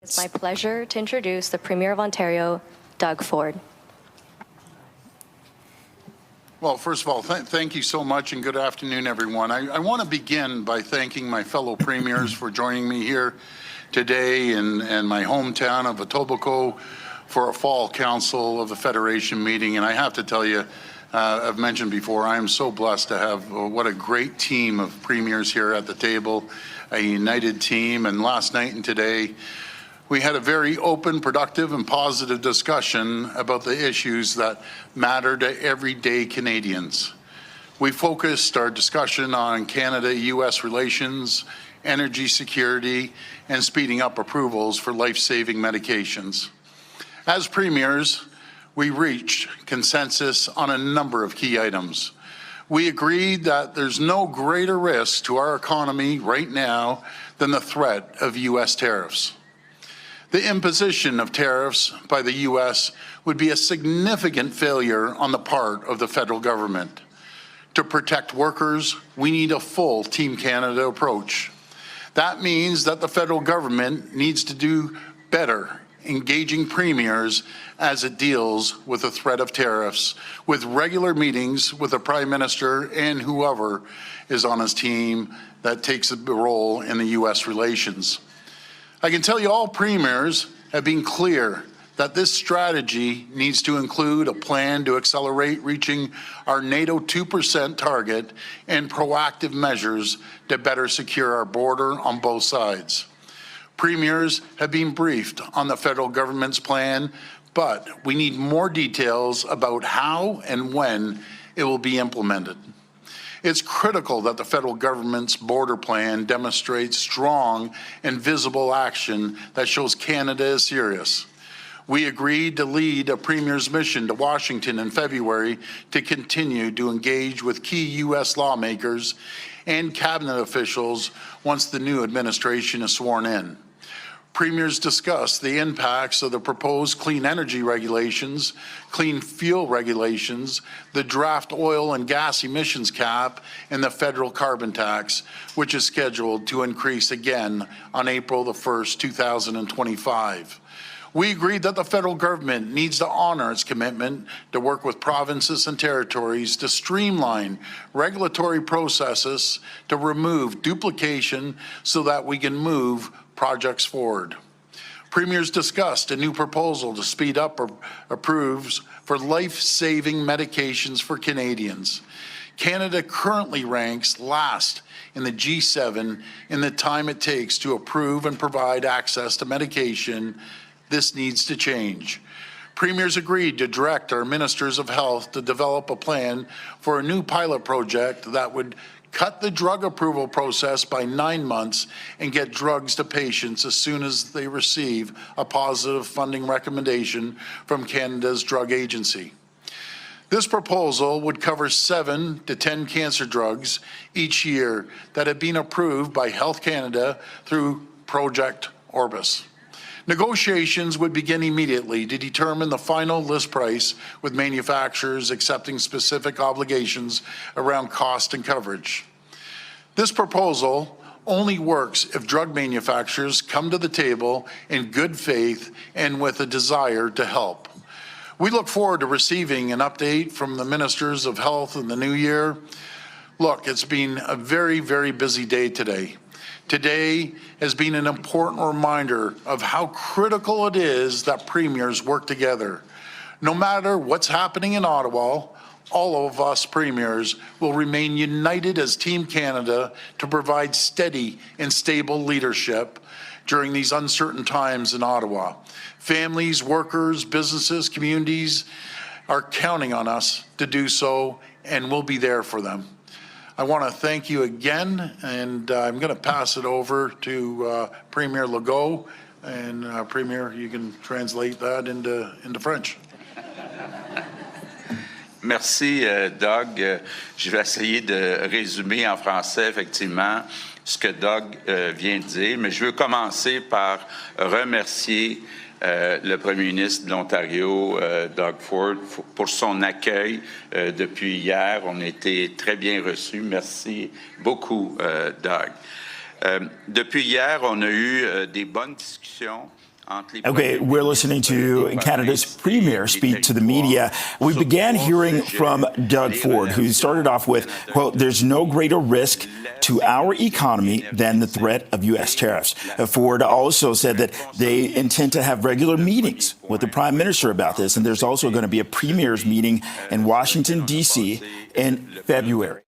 It's my pleasure to introduce the Premier of Ontario, Doug Ford. Well, first of all, thank you so much and good afternoon, everyone. I want to begin by thanking my fellow premiers for joining me here today in my hometown of Etobicoke for a fall council of the Federation meeting. And I have to tell you, I've mentioned before, I am so blessed to have what a great team of premiers here at the table, a united team. And last night and today, we had a very open, productive, and positive discussion about the issues that matter to everyday Canadians. We focused our discussion on Canada-U.S. relations, energy security, and speeding up approvals for life-saving medications. As premiers, we reached consensus on a number of key items. We agreed that there's no greater risk to our economy right now than the threat of U.S. tariffs. The imposition of tariffs by the U.S. would be a significant failure on the part of the federal government. To protect workers, we need a full Team Canada approach. That means that the federal government needs to do better engaging premiers as it deals with the threat of tariffs, with regular meetings with the Prime Minister and whoever is on his team that takes a role in the U.S. relations. I can tell you all premiers have been clear that this strategy needs to include a plan to accelerate reaching our NATO 2% target and proactive measures to better secure our border on both sides. Premiers have been briefed on the federal government's plan, but we need more details about how and when it will be implemented. It's critical that the federal government's border plan demonstrates strong and visible action that shows Canada is serious. We agreed to lead a premier's mission to Washington in February to continue to engage with key U.S. lawmakers and cabinet officials once the new administration is sworn in. Premiers discussed the impacts of the proposed clean energy regulations, clean fuel regulations, the draft oil and gas emissions cap, and the federal carbon tax, which is scheduled to increase again on April the 1st, 2025. We agreed that the federal government needs to honor its commitment to work with provinces and territories to streamline regulatory processes to remove duplication so that we can move projects forward. Premiers discussed a new proposal to speed up approves for life-saving medications for Canadians. Canada currently ranks last in the G7 in the time it takes to approve and provide access to medication. This needs to change. Premiers agreed to direct our ministers of health to develop a plan for a new pilot project that would cut the drug approval process by 9 months and get drugs to patients as soon as they receive a positive funding recommendation from Canada's drug agency. This proposal would cover 7 to 10 cancer drugs each year that have been approved by Health Canada through Project Orbis. Negotiations would begin immediately to determine the final list price, with manufacturers accepting specific obligations around cost and coverage. This proposal only works if drug manufacturers come to the table in good faith and with a desire to help. We look forward to receiving an update from the Ministers of Health in the new year. Look, it's been a very, very busy day today. Today has been an important reminder of how critical it is that premiers work together. No matter what's happening in Ottawa, all of us premiers will remain united as Team Canada to provide steady and stable leadership during these uncertain times in Ottawa. Families, workers, businesses, communities are counting on us to do so, and we'll be there for them. I want to thank you again, and I'm going to pass it over to Premier Legault, and Premier, you can translate that into French. Merci, Doug. Je vais essayer de résumer en français, effectivement, ce que Doug vient de dire, mais je veux commencer par remercier le premier ministre de l'Ontario, Doug Ford, pour son accueil depuis hier. On a été très bien reçus. Merci beaucoup, Doug. Depuis hier, on a eu des bonnes discussions Okay, we're listening to Canada's premier speak to the media. We began hearing from Doug Ford, who started off with, quote, "There's no greater risk to our economy than the threat of U.S. tariffs." Ford also said that they intend to have regular meetings with the Prime Minister about this, and there's also going to be a premier's meeting in Washington, D.C. in February.